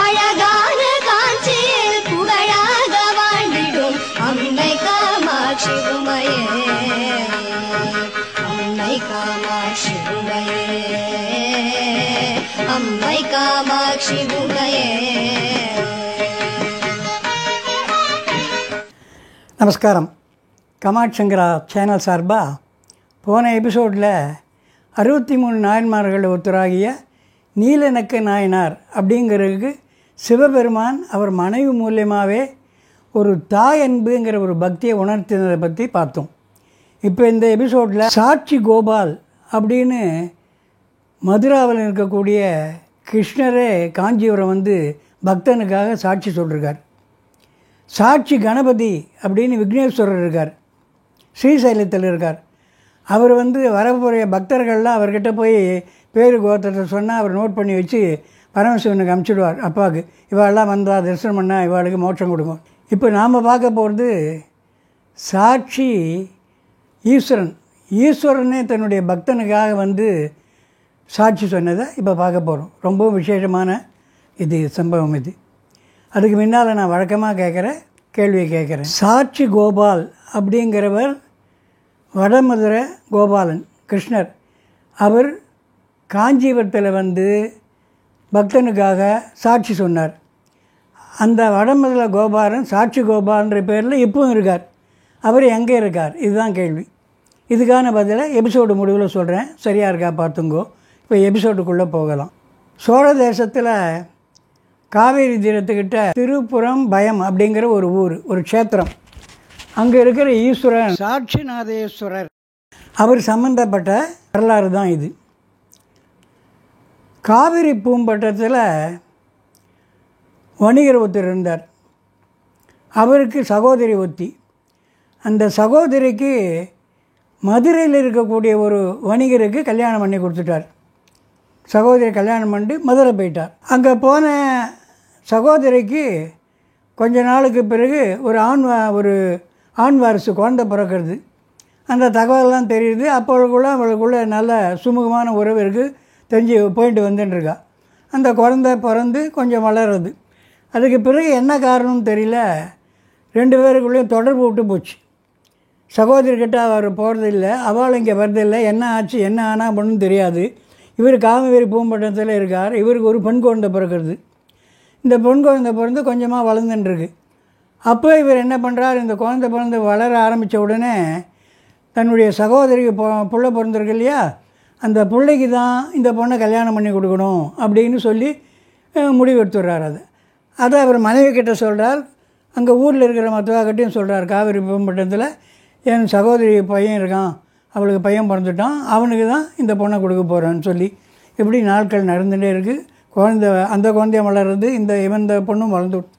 அழகான காஞ்சியில் புகழாக வாழ்ந்திடும் அன்னை காமாட்சி உமையே, அன்னை காமாட்சி உமையே, அம்மை காமாட்சி உமையே. நமஸ்காரம். காமாட்சங்கரா சேனல் சார்பாக போன எபிசோடில் 63 நாயன்மார்கள் ஒருத்தராகிய நீலநக்க நாயனார் அப்படிங்கிறதுக்கு சிவபெருமான் அவர் மனைவி மூலியமாகவே ஒரு தாய் அன்புங்கிற ஒரு பக்தியை உணர்த்தினதை பற்றி பார்த்தோம். இப்போ இந்த எபிசோடில் சாட்சி கோபால் அப்படின்னு மதுராவில் இருக்கக்கூடிய கிருஷ்ணரே காஞ்சிபுரம் வந்து பக்தனுக்காக சாட்சி சொல்லியிருக்கார். சாட்சி கணபதி அப்படின்னு விக்னேஸ்வரர் இருக்கார், ஸ்ரீசைலத்தில் இருக்கார். அவர் வந்து வரப்போகிற பக்தர்கள்லாம் அவர்கிட்ட போய் பேரு கோத்திரத்தை சொன்னால் அவர் நோட் பண்ணி வச்சு பரமசிவனுக்கு அனுப்பிச்சிடுவார். அப்பாவுக்கு இவாளெல்லாம் வந்தால் தரிசனம் பண்ணால் இவாளுக்கு மோட்சம் கொடுக்கும். இப்போ நாம் பார்க்க போகிறது சாட்சி ஈஸ்வரனே தன்னுடைய பக்தனுக்காக வந்து சாட்சி சொன்னதை இப்போ பார்க்க போகிறோம். ரொம்ப விசேஷமான இது சம்பவம். இது அதுக்கு முன்னால் நான் வழக்கமாக கேட்குற கேள்வியை கேட்குறேன். சாட்சி கோபால் அப்படிங்கிறவர் வடமதுரை கோபாலன் கிருஷ்ணர். அவர் காஞ்சிபுரத்தில் வந்து பக்தனுக்காக சாட்சி சொன்னார். அந்த வடமதுரை கோபாலன் சாட்சி கோபால்ன்ற பேரில் இப்பவும் இருக்கார். அவர் எங்கே இருக்கார்? இதுதான் கேள்வி. இதுக்கான பதிலை எபிசோடு முடிவில் சொல்கிறேன். சரியாக இருக்கா பார்த்துங்கோ. இப்போ எபிசோடுக்குள்ளே போகலாம். சோழ தேசத்தில் காவேரி தீரத்துக்கிட்ட திருப்புறம் பயம் அப்படிங்கிற ஒரு ஊர், ஒரு க்ஷேத்திரம். அங்கே இருக்கிற ஈஸ்வரன் சாட்சிநாதேஸ்வரர், அவர் சம்பந்தப்பட்ட வரலாறு தான் இது. காவிரி பூம்பட்டத்தில் வணிகர் ஒருத்தர் இருந்தார். அவருக்கு சகோதரி ஒத்தி. அந்த சகோதரிக்கு மதுரையில் இருக்கக்கூடிய ஒரு வணிகருக்கு கல்யாணம் பண்ணி கொடுத்துட்டார். சகோதரி கல்யாணம் பண்ணி மதுரை போயிட்டார். அங்கே போன சகோதரிக்கு கொஞ்ச நாளுக்கு பிறகு ஒரு ஆண் வாரிசு குழந்தை பிறக்கிறது. அந்த தகவலெலாம் தெரியுது. அவளுக்குள்ள நல்ல சுமூகமான உறவு இருக்குது, தெரிஞ்சு போயிட்டு வந்துட்டுருக்கா. அந்த குழந்தை பிறந்து கொஞ்சம் வளருது. அதுக்கு பிறகு என்ன காரணம்னு தெரியல, 2 பேருக்குள்ளேயும் தொடர்பு விட்டு போச்சு. சகோதரிக்கிட்ட அவர் போகிறதில்லை, அவள் இங்கே வரதில்லை. என்ன ஆச்சு என்ன ஆனால் பண்ணுன்னு தெரியாது. இவர் காவேரி பூம்பட்டத்தில் இருக்கார். இவருக்கு ஒரு பெண் குழந்தை பிறக்கிறது. இந்த பெண் குழந்தை பிறந்து கொஞ்சமாக வளர்ந்துட்டுருக்கு. அப்போ இவர் என்ன பண்ணுறார், இந்த குழந்தை பிறந்து வளர ஆரம்பித்த உடனே தன்னுடைய சகோதரிக்கு புள்ள பிறந்திருக்கு இல்லையா, அந்த பிள்ளைக்கு தான் இந்த பொண்ணை கல்யாணம் பண்ணி கொடுக்கணும் அப்படின்னு சொல்லி முடிவு எடுத்துடுறார். அதை அவர் மனைவி கிட்ட சொல்கிறார். அங்கே ஊரில் இருக்கிற மற்றவாக்கிட்டையும் சொல்கிறார். காவேரி பூம்பட்டத்தில் என் சகோதரி பையன் இருக்கான், அவளுக்கு பையன் பிறந்துட்டான், அவனுக்கு தான் இந்த பொண்ணை கொடுக்க போகிறான்னு சொல்லி. இப்படி நாட்கள் நடந்துகிட்டே இருக்குது. அந்த குழந்தைய வளர்றது, இந்த பொண்ணும் வளர்ந்து விடுது.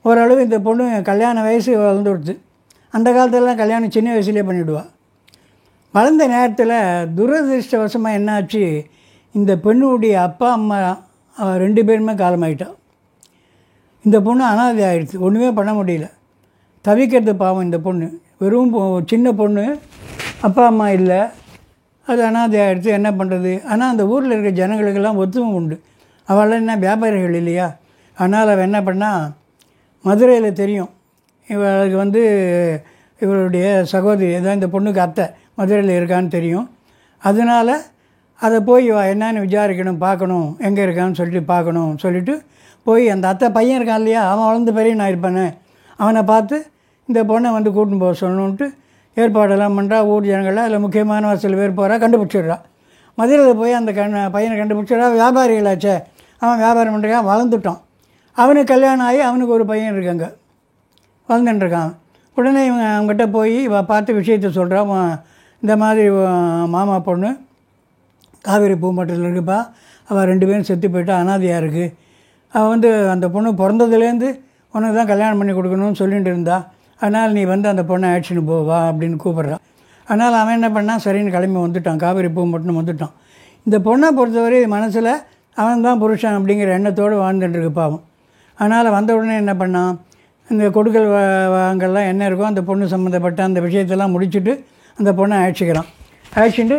ஓரளவு இந்த பொண்ணு கல்யாண வயசு வளர்ந்து விடுது. அந்த காலத்திலலாம் கல்யாணம் சின்ன வயசுலேயே பண்ணிவிடுவாள். வளர்ந்த நேரத்தில் துரதிருஷ்டவசமாக என்னாச்சு, இந்த பெண்ணுடைய அப்பா அம்மா 2 பேருமே காலமாயிட்டா. இந்த பொண்ணு அனாதை ஆகிடுச்சு, ஒன்றுமே பண்ண முடியல, தவிக்கிறது பாவம். இந்த பொண்ணு வெறும் சின்ன பொண்ணு, அப்பா அம்மா இல்லை, அது அனாதை ஆகிடுச்சு. என்ன பண்ணுறது? ஆனால் அந்த ஊரில் இருக்கிற ஜனங்களுக்கெல்லாம் ஒத்துமை உண்டு. அவளெல்லாம் என்ன வியாபாரிகள் இல்லையா? அதனால் அவள் என்ன பண்ணால், மதுரையில் தெரியும் இவளுக்கு வந்து இவளுடைய சகோதரி தான் இந்த பொண்ணுக்கு அத்தை மதுரையில் இருக்கான்னு தெரியும். அதனால் அதை போய் என்னன்னு விசாரிக்கணும், பார்க்கணும், எங்கே இருக்கான்னு சொல்லிட்டு பார்க்கணும் சொல்லிவிட்டு போய் அந்த அத்தை பையன் இருக்கான் இல்லையா, அவன் வளர்ந்து பெரிய நான் இருப்பானே, அவனை பார்த்து இந்த பொண்ணை வந்து கூட்டின்னு போக சொல்லணுன்ட்டு ஏற்பாடெல்லாம் பண்ணுறா. ஊர் ஜனங்கள்லாம் அதில் முக்கியமான சில பேர் போகிறா, கண்டுபிடிச்சிடுறா. மதுரையில் போய் அந்த பையனை கண்டுபிடிச்சிடுறா. வியாபாரிகளாச்சே, அவன் வியாபாரம் பண்ணுறான், வளர்ந்துட்டான். அவனுக்கு கல்யாணம் ஆகி அவனுக்கு ஒரு பையன் இருக்காங்க, வளர்ந்துட்டுருக்கான். உடனே இவங்க அவங்ககிட்ட போய் பார்த்து விஷயத்த சொல்கிறான். இந்த மாதிரி மாமா பொண்ணு காவேரி பூம்பட்டத்தில் இருக்குப்பா, அவள் 2 பேரும் செத்து போய்ட்டா, அனாதையாக இருக்குது. அவள் வந்து அந்த பொண்ணு பிறந்ததுலேருந்து உனக்கு தான் கல்யாணம் பண்ணி கொடுக்கணும்னு சொல்லிட்டு இருந்தா, அதனால் நீ வந்து அந்த பொண்ணை ஆக்ஷனு போவா அப்படின்னு கூப்பிட்றான். அதனால் அவன் என்ன பண்ணான், சரின்னு கிளம்பி வந்துட்டான், காவேரி பூம்பட்டினம் வந்துட்டான். இந்த பொண்ணை பொறுத்தவரை மனசில் அவன் தான் புருஷன் அப்படிங்கிற எண்ணத்தோடு வாழ்ந்துட்டுருக்கு பாவம். அதனால் வந்த உடனே என்ன பண்ணான், இந்த கொடுக்கல் வாங்கல்லாம் என்ன இருக்கோ அந்த பொண்ணு சம்மந்தப்பட்ட அந்த விஷயத்தெல்லாம் முடிச்சுட்டு அந்த பொண்ணை அழைச்சிக்கிறான். அழைச்சிட்டு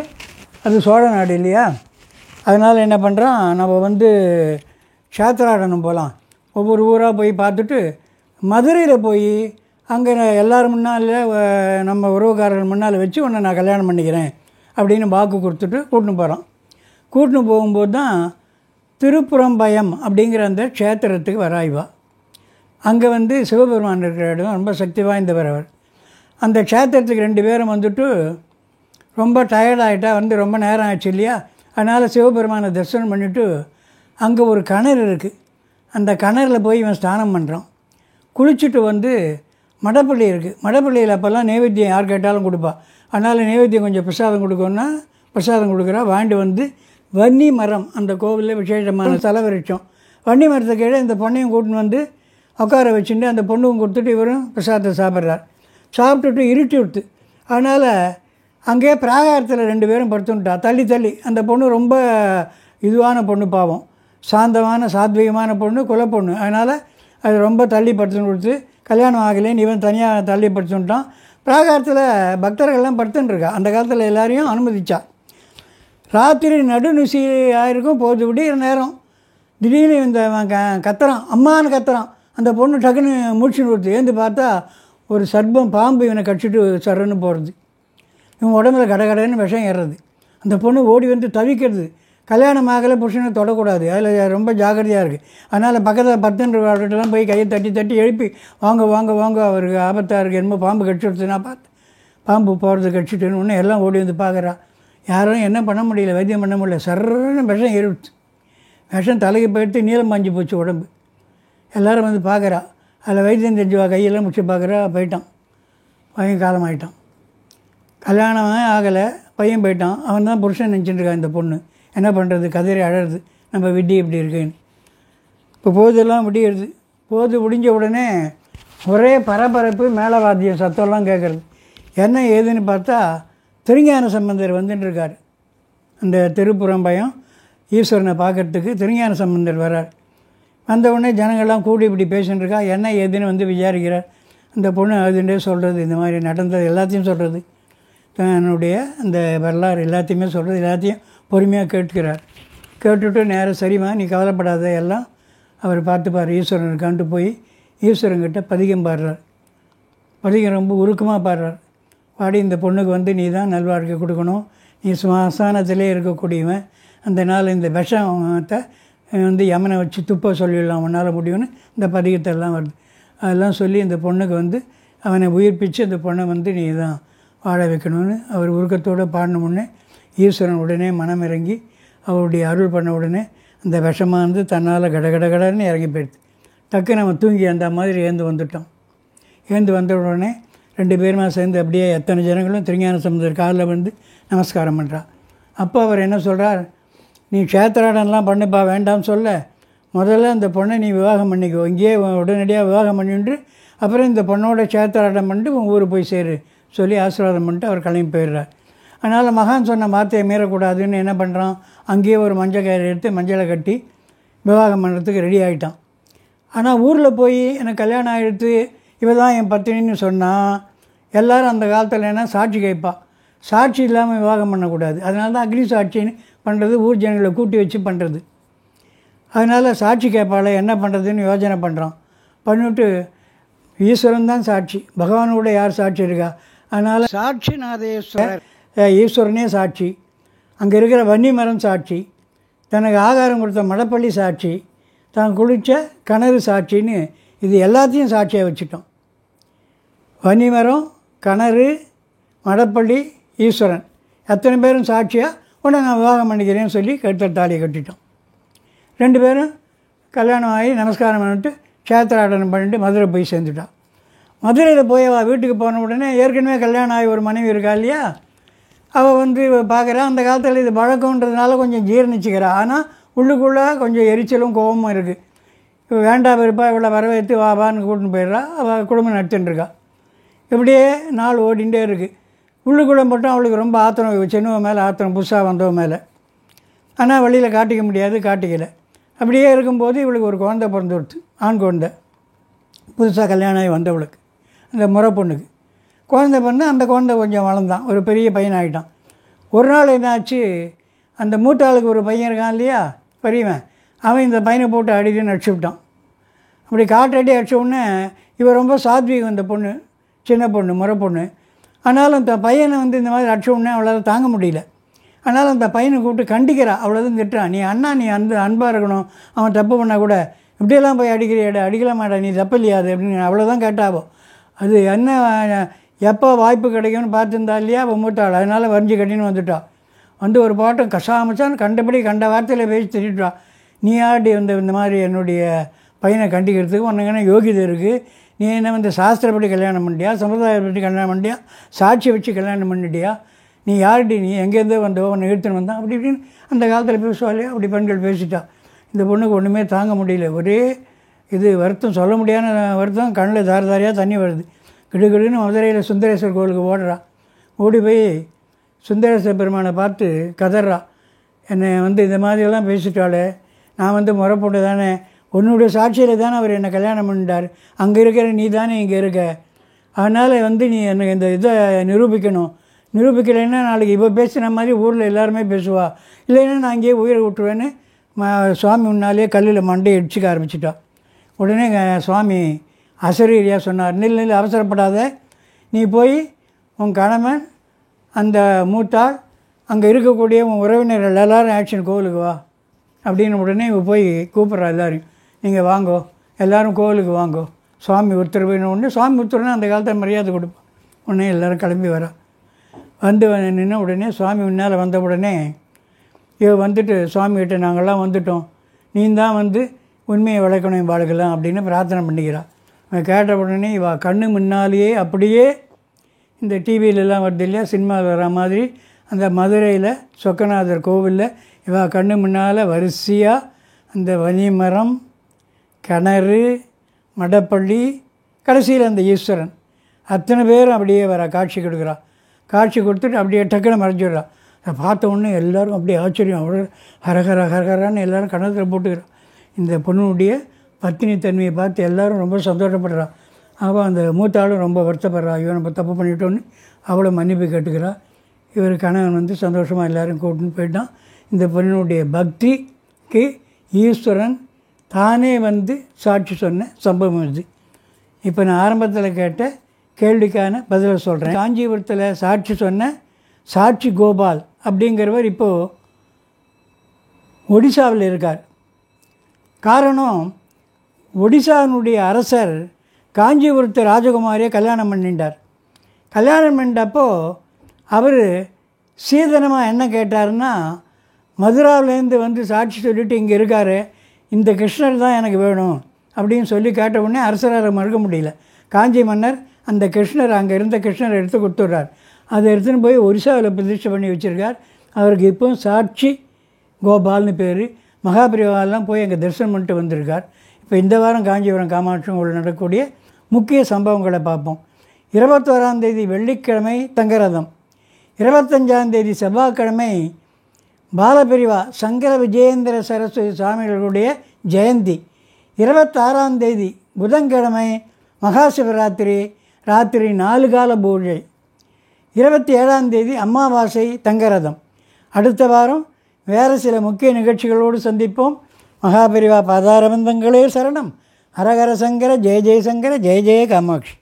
அது சோழ நாடு இல்லையா, அதனால் என்ன பண்ணுறான், நம்ம வந்து க்ஷேத்ராடனம் போகலாம், ஒவ்வொரு ஊராக போய் பார்த்துட்டு மதுரையில் போய் அங்கே எல்லோரும் முன்னால் நம்ம உறவுக்காரர்கள் முன்னால் வச்சு உன்னை நான் கல்யாணம் பண்ணிக்கிறேன் அப்படின்னு வாக்கு கொடுத்துட்டு கூட்டின்னு போகிறான். கூட்டின்னு போகும்போது தான் திருப்புறம்பயம் அப்படிங்கிற அந்த க்ஷேத்திரத்துக்கு வராய்வா. அங்கே வந்து சிவபெருமான் இருக்கிற இடம், ரொம்ப சக்தி வாய்ந்தவர் அவர். அந்த க்ஷேத்திரத்துக்கு 2 பேரும் வந்துட்டு ரொம்ப டயர்டாகிட்டா, வந்து ரொம்ப நேரம் ஆச்சு இல்லையா, அதனால் சிவபெருமானை தரிசனம் பண்ணிவிட்டு அங்கே ஒரு கிணறு இருக்குது, அந்த கிணறில் போய் இவன் ஸ்நானம் பண்ணுறான். குளிச்சுட்டு வந்து மடப்பள்ளி இருக்குது, மடப்பள்ளியில் அப்போல்லாம் நைவேத்தியம் யார் கேட்டாலும் கொடுப்பா. அதனால் நைவேத்தியம் கொஞ்சம் பிரசாதம் கொடுக்கணுன்னா பிரசாதம் கொடுக்குறா. வாண்டி வந்து வன்னி மரம், அந்த கோவிலில் விசேஷமான தலைவரிச்சோம், வன்னி மரத்தை கீழே இந்த பொண்ணையும் கூட்டின்னு வந்து உட்கார வச்சுட்டு அந்த பொண்ணுக்கும் கொடுத்துட்டு இவரும் பிரசாதத்தை சாப்பிட்றார். சாப்பிட்டுட்டு இருட்டி விடுத்து, அதனால் அங்கேயே பிராகாரத்தில் 2 பேரும் படுத்துட்டா தள்ளி தள்ளி. அந்த பொண்ணு ரொம்ப இதுவான பொண்ணு, பாவம், சாந்தமான சாத்வீகமான பொண்ணு, குலப்பொண்ணு. அதனால் அது ரொம்ப தள்ளி படுத்துன்னு கொடுத்து, கல்யாணம் ஆகலேன்னு இவன் தனியாக தள்ளி படுத்துட்டான். பிராகாரத்தில் பக்தர்கள்லாம் படுத்துன்னு இருக்கா. அந்த காலத்தில் எல்லாரையும் அனுமதிச்சா. ராத்திரி நடுநிசி ஆயிருக்கும், போது விடிய நேரம் திடீர்னு இந்த கத்துறான், அம்மான்னு கத்துறான். அந்த பொண்ணு டக்குன்னு மூச்சுன்னு கொடுத்து ஏந்து பார்த்தா ஒரு சர்ப்பம், பாம்பு இவனை கடிச்சிட்டு சர்றன்னு போகிறது. இவன் உடம்புல கடகடன்னு விஷம் ஏறுறது. அந்த பொண்ணு ஓடி வந்து தவிக்கிறது. கல்யாணம் ஆகலை, புருஷனை தொடக்கூடாது, அதில் ரொம்ப ஜாக்கிரதையாக இருக்குது. அதனால் பக்கத்தில் பத்துன்றவர்கிட்டலாம் போய் கையை தட்டி தட்டி எழுப்பி, வாங்க வாங்க வாங்க, அவருக்கு ஆபத்தாக இருக்குது, என்னமோ பாம்பு கடிச்சிடுச்சு. நான் பார்த்தேன், பாம்பு போகிறது கடிச்சிட்டுன்னு ஒன்று எல்லாம் ஓடி வந்து பார்க்குறா. யாரும் என்ன பண்ண முடியல, வைத்தியம் பண்ண முடியல, சர்றன்னு விஷம் ஏறிடுச்சு. விஷம் தலைக்கு போயிட்டு நீளம் பாஞ்சு போச்சு உடம்பு. எல்லோரும் வந்து பார்க்குறா. அதில் வைத்தியம் தெரிஞ்சுவா, கையெல்லாம் முடிச்சு பார்க்குறா. போயிட்டான், பையன் காலம் ஆகிட்டான். கல்யாணம் ஆகலை, பையன் போயிட்டான். அவன் தான் புருஷன் நினச்சிட்டு இருக்கான். இந்த பொண்ணு என்ன பண்ணுறது, கதறி அழறது, நம்ம விட்டி இப்படி இருக்குன்னு. இப்போ போதெல்லாம் விடியிறது. போது முடிஞ்ச உடனே ஒரே பரபரப்பு, மேளவாத்தியம் சத்தம்லாம் கேட்குறது. என்ன ஏதுன்னு பார்த்தா திருஞான சம்பந்தர் வந்துட்டுருக்கார். அந்த திருப்புறம்பயம் ஈஸ்வரனை பார்க்குறதுக்கு திருஞான சம்பந்தர் வர்றார். வந்த உடனே ஜனங்கள்லாம் கூடி இப்படி பேசின்னு இருக்கா. என்ன ஏதுன்னு வந்து விசாரிக்கிறார். அந்த பொண்ணு அதுண்டே சொல்கிறது, இந்த மாதிரி நடந்தது எல்லாத்தையும் சொல்கிறது, தன்னுடைய அந்த வரலாறு எல்லாத்தையுமே சொல்கிறது, எல்லாத்தையும் பொறுமையாக கேட்டுக்கிறார். கேட்டுவிட்டு நேரம், சரிம்மா நீ கவலைப்படாத, எல்லாம் அவர் பார்த்துப்பார், ஈஸ்வரன் இருக்கான்ட்டு போய் ஈஸ்வரன்கிட்ட பதிகம் பாடுறார். பதிகம் ரொம்ப உருக்கமாக பாடுறார். பாடி இந்த பொண்ணுக்கு வந்து நீ தான் நல்வாழ்க்கை கொடுக்கணும், நீ சுமாசானத்திலே இருக்கக்கூடியவன், அந்த நாள் இந்த விஷத்தை வந்து யமனை வச்சு துப்ப சொல்லிடலாம், உன்னால் முடியும்னு இந்த பதிகத்தெல்லாம் வருது. அதெல்லாம் சொல்லி இந்த பொண்ணுக்கு வந்து அவனை உயிர்ப்பித்து அந்த பொண்ணை வந்து நீ தான் வாழ வைக்கணும்னு அவர் உருக்கத்தோடு பாடினவுடனே ஈஸ்வரன் உடனே மனம் இறங்கி அவருடைய அருள் பண்ண உடனே அந்த விஷமாக இருந்து தன்னால் கடகடகடன்னு இறங்கி போயிடுது. டக்கு நம்ம தூங்கி அந்த மாதிரி ஏந்து வந்துட்டோம். ஏந்து வந்த உடனே 2 பேருமா சேர்ந்து அப்படியே எத்தனை ஜனங்களும் திருஞான சம்பந்தர் காலில் வந்து நமஸ்காரம் பண்ணுறா. அப்போ அவர் என்ன சொல்கிறார், நீ க்ஷேத்திராடனெலாம் பண்ணுப்பா, வேண்டாம்னு சொல்ல, முதல்ல இந்த பொண்ணை நீ விவாகம் பண்ணிக்கோ, இங்கேயே உடனடியாக விவாகம் பண்ணிட்டு அப்புறம் இந்த பொண்ணோட க்ஷேத்திராடம் பண்ணிட்டு உங்கள் ஊர் போய் சேரு சொல்லி ஆசீர்வாதம் பண்ணிட்டு அவர் கிளம்பி போயிடுறார். அதனால் மகான் சொன்ன வார்த்தையை மீறக்கூடாதுன்னு என்ன பண்ணுறான், அங்கேயே ஒரு மஞ்சள் கயிறு எடுத்து மஞ்சளை கட்டி விவாகம் பண்ணுறதுக்கு ரெடி ஆகிட்டான். ஆனால் ஊரில் போய் எனக்கு கல்யாணம் ஆகிடுத்து, இவ தான் என் பத்தினின்னு சொன்னால் எல்லோரும் அந்த காலத்தில் என்ன சாட்சி கேட்பா, சாட்சி இல்லாமல் விவாகம் பண்ணக்கூடாது. அதனால தான் அக்னி சாட்சின்னு பண்ணுறது, ஊர் ஜனங்களை கூட்டி வச்சு பண்ணுறது. அதனால் சாட்சி கேட்பால என்ன பண்ணுறதுன்னு யோசனை பண்ணுறான். பண்ணிவிட்டு ஈஸ்வரன் தான் சாட்சி, பகவானோட யார் சாட்சி இருக்கா, அதனால் சாட்சிநாதேஸ்வரர் ஈஸ்வரனே சாட்சி, அங்கே இருக்கிற வன்னி மரம் சாட்சி, தனக்கு ஆகாரம் கொடுத்த மடப்பள்ளி சாட்சி, தான் குளித்த கிணறு சாட்சின்னு இது எல்லாத்தையும் சாட்சியாக வச்சுட்டோம். வன்னி மரம், கிணறு, மடப்பள்ளி, ஈஸ்வரன் எத்தனை பேரும் சாட்சியாக உடனே நான் விவாகம் பண்ணிக்கிறேன்னு சொல்லி கழுத்தில் தாலியை கட்டிட்டோம். 2 பேரும் கல்யாணம் ஆகி நமஸ்காரம் பண்ணிட்டு க்ஷேத்திராடனம் பண்ணிட்டு மதுரை போய் சேர்ந்துட்டான். மதுரையில் போய் அவள் வீட்டுக்கு போன உடனே ஏற்கனவே கல்யாணம் ஆகி ஒரு மனைவி இருக்கா இல்லையா, அவள் வந்து பார்க்குறா. அந்த காலத்தில் இது வழக்கன்றதுனால கொஞ்சம் ஜீரணிச்சிக்கிறா. ஆனால் உள்ளுக்குள்ளே கொஞ்சம் எரிச்சலும் கோபமும் இருக்குது. இப்போ வேண்டாம் இருப்பா, இவளை வரவேற்று வான்னு கூட்டின்னு போயிடுறா. அவள் குடும்பம் நடத்தின்னு இப்படியே நாள் ஓடிகிட்டே இருக்குது. உள்ளுக்குள்ளே மட்டும் அவளுக்கு ரொம்ப ஆத்திரம், சின்னவ மேலே ஆத்திரம், புதுசாக வந்தவ மேலே. ஆனால் வழியில் காட்டிக்க முடியாது, காட்டிக்கலை. அப்படியே இருக்கும்போது இவளுக்கு ஒரு குழந்தை பிறந்துடுச்சு, ஆண் குழந்தை, புதுசாக கல்யாணம் ஆகி வந்தவளுக்கு, அந்த முறை பொண்ணுக்கு குழந்தை பிறந்து அந்த குழந்தை கொஞ்சம் வளர்ந்தான், ஒரு பெரிய பையன் ஆகிட்டான். ஒரு நாள் என்னாச்சு, அந்த மூத்த ஆளுக்கு ஒரு பையன் இருக்கான் இல்லையா, பெரியவன், அவன் இந்த பையனை போட்டு அடிக்கணும்னு அடிச்சு விட்டான். அப்படி காட்டடி அடித்த உடனே இவன் ரொம்ப சாத்வீகம், இந்த பொண்ணு சின்ன பொண்ணு, முறை பொண்ணு. ஆனாலும் அந்த பையனை இந்த மாதிரி அடித்த உடனே அவளால் தாங்க முடியல. ஆனாலும் அந்த பையனை கூப்பிட்டு கண்டிக்கிறா, அவ்வளோதான் திட்டுறான். நீ அண்ணா, நீ அன்பாக இருக்கணும், அவன் தப்பு பண்ணால் கூட இப்படியெல்லாம் போய் அடிக்கிறியாடா, அடிக்கலாம் மாட்டா, நீ தப்பு இல்லையா அது அப்படின்னு அவ்வளோதான் கேட்டாவோ. அது என்ன எப்போ வாய்ப்பு கிடைக்கும்னு பார்த்துருந்தா இல்லையா அவள் மூத்தாள், அதனால் வரைஞ்சி கட்டின்னு வந்துட்டாள். ஒரு பாட்டம் கசாமச்சான்னு கண்டபடி கண்ட வார்த்தையில் பேசி திட்டான். நீ ஆடி இந்த மாதிரி என்னுடைய பையனை கண்டிக்கிறதுக்கு உனக்கு யோகிதை இருக்குது, நீ என்ன சாஸ்திரப்படி கல்யாணம் பண்ணிட்டியா, சம்பிரதாயப்படி கல்யாணம் பண்ணிட்டியா, சாட்சி வச்சு கல்யாணம் பண்ணிட்டியா, நீ யார்டி, நீ எங்கேருந்தோ வந்தோ, உன்னை இழுத்துன்னு வந்தான் அப்படி இப்படின்னு அந்த காலத்தில் பேசுவாள். அப்படி பெண்கள் பேசிட்டா. இந்த பொண்ணுக்கு ஒன்றுமே தாங்க முடியல. ஒரே இது வருத்தம், சொல்ல முடியாத வருத்தம், கண்ணில் தாரியாக தண்ணி வருது. கிடுகிடுன்னு மதுரையில் சுந்தரேஸ்வர் கோவிலுக்கு ஓடுறா. ஓடி போய் சுந்தரேஸ்வர பெருமானை பார்த்து கதறா, என்னை இந்த மாதிரியெல்லாம் பேசிட்டாளே, நான் முறை போட்டு தானே, உன்னுடைய சாட்சியில் தானே அவர் என்னை கல்யாணம் பண்ணிட்டார், அங்கே இருக்கிற நீ தானே இங்கே இருக்க, அதனால் நீ எனக்கு இந்த இதை நிரூபிக்கலைன்னா நாளைக்கு இப்போ பேசுகிற மாதிரி ஊரில் எல்லாருமே பேசுவா, இல்லைன்னா நான் இங்கேயே உயிரை விட்டுருவேன்னு சுவாமி முன்னாலேயே கல்லில் மண்டையை இடிச்சிக்க ஆரம்பிச்சிட்டா. உடனே சுவாமி அசரீரியாக சொன்னார், நில் அவசரப்படாத, நீ போய் உன் கணவன் அந்த மூத்தாள் அங்கே இருக்கக்கூடிய உன் உறவினர்கள் எல்லோரும் ஆக்ஷன் கோவிலுக்கு வா அப்படின்னு உடனே போய் கூப்பிட்றா எல்லோரும், நீங்கள் வாங்கோ, எல்லோரும் கோவிலுக்கு வாங்கோ, சுவாமி உத்தரவுன்னு ஒன்று. சுவாமி உத்தரவுன்னு அந்த காலத்தில் மரியாதை கொடுப்போம். உடனே எல்லோரும் கிளம்பி வரா. நின்று உடனே சுவாமி முன்னால் வந்த உடனே இவ வந்துட்டு சுவாமிகிட்ட, நாங்கள்லாம் வந்துட்டோம், நீ தான் உண்மையை விளக்கணும் வாழ்க்கலாம் அப்படின்னு பிரார்த்தனை பண்ணிக்கிறாள். அவன் கேட்ட உடனே இவள் கண்ணு முன்னாலேயே அப்படியே இந்த டிவியிலலாம் வருது இல்லையா, சினிமாவில் வர மாதிரி அந்த மதுரையில் சொக்கநாதர் கோவிலில் இவள் கண்ணு முன்னால் வரிசையாக அந்த வனிமரம், கிணறு, மடப்பள்ளி, கடைசியில் அந்த ஈஸ்வரன் அத்தனை பேரும் அப்படியே வர காட்சி கொடுக்குறா. காட்சி கொடுத்துட்டு அப்படியே டக்குன்னு மறைஞ்சிடுறா. அதை பார்த்த உடனே எல்லோரும் அப்படியே ஆச்சரியம், அவ்வளோ ஹரஹரான்னு எல்லோரும் கணத்தில் போட்டுக்கிறான். இந்த பொண்ணுடைய பத்தினி தன்மையை பார்த்து எல்லோரும் ரொம்ப சந்தோஷப்படுறா. அவள் அந்த மூத்தாளும் ரொம்ப வருத்தப்படுறா, ஐயோ நம்ம தப்பு பண்ணிட்டோன்னு அவளை மன்னிப்பு கேட்டுக்கிறா. இவர் கணவன் சந்தோஷமாக எல்லோரும் கூட்டின்னு போயிட்டான். இந்த பொண்ணுடைய பக்திக்கு ஈஸ்வரன் தானே சாட்சி சொன்ன சம்பவம் இது. இப்போ நான் ஆரம்பத்தில் கேட்ட கேள்விக்கான பதிலை சொல்கிறேன். காஞ்சிபுரத்தில் சாட்சி சொன்ன சாட்சி கோபால் அப்படிங்கிறவர் இப்போது ஒடிசாவில் இருக்கார். காரணம், ஒடிசாவினுடைய அரசர் காஞ்சிபுரத்து ராஜகுமாரியை கல்யாணம் பண்ணிட்டார். கல்யாணம் பண்ணிட்டப்போ அவர் சீதனமாக என்ன கேட்டார்னா, மதுராவிலேருந்து சாட்சி சொல்லிவிட்டு இங்கே இருக்கார், இந்த கிருஷ்ணர் தான் எனக்கு வேணும் அப்படின்னு சொல்லி கேட்ட உடனே அரசரால் மறுக்க முடியல. காஞ்சி மன்னர் அந்த கிருஷ்ணர், அங்கே இருந்த கிருஷ்ணரை எடுத்து கொடுத்துட்றார். அதை எடுத்துன்னு போய் ஒரிசாவில் பிரதிஷ்டை பண்ணி வச்சுருக்கார். அவருக்கு இப்போவும் சாட்சி கோபால்னு பேர். மகாபிரிவாலாம் போய் அங்கே தரிசனம் பண்ணிட்டு வந்திருக்கார். இப்போ இந்த வாரம் காஞ்சிபுரம் காமாட்சி கோவில் நடக்கக்கூடிய முக்கிய சம்பவங்களை பார்ப்போம். 21ஆம் தேதி வெள்ளிக்கிழமை தங்கரதம், 25ஆம் தேதி செவ்வாய்க்கிழமை பாலபிரிவா சங்கர விஜயேந்திர சரஸ்வதி சுவாமிகளுடைய ஜெயந்தி, 26ஆம் தேதி புதன்கிழமை மகா சிவராத்திரி ராத்திரி 4 கால பூஜை, 27ஆம் தேதி அமாவாசை தங்கரதம். அடுத்த வாரம் வேறு சில முக்கிய நிகழ்ச்சிகளோடு சந்திப்போம். மகாபெரிவா பாதாரபந்தங்களே சரணம். ஹரஹர சங்கர, ஜெய ஜெயசங்கர, ஜெய ஜெய காமாட்சி.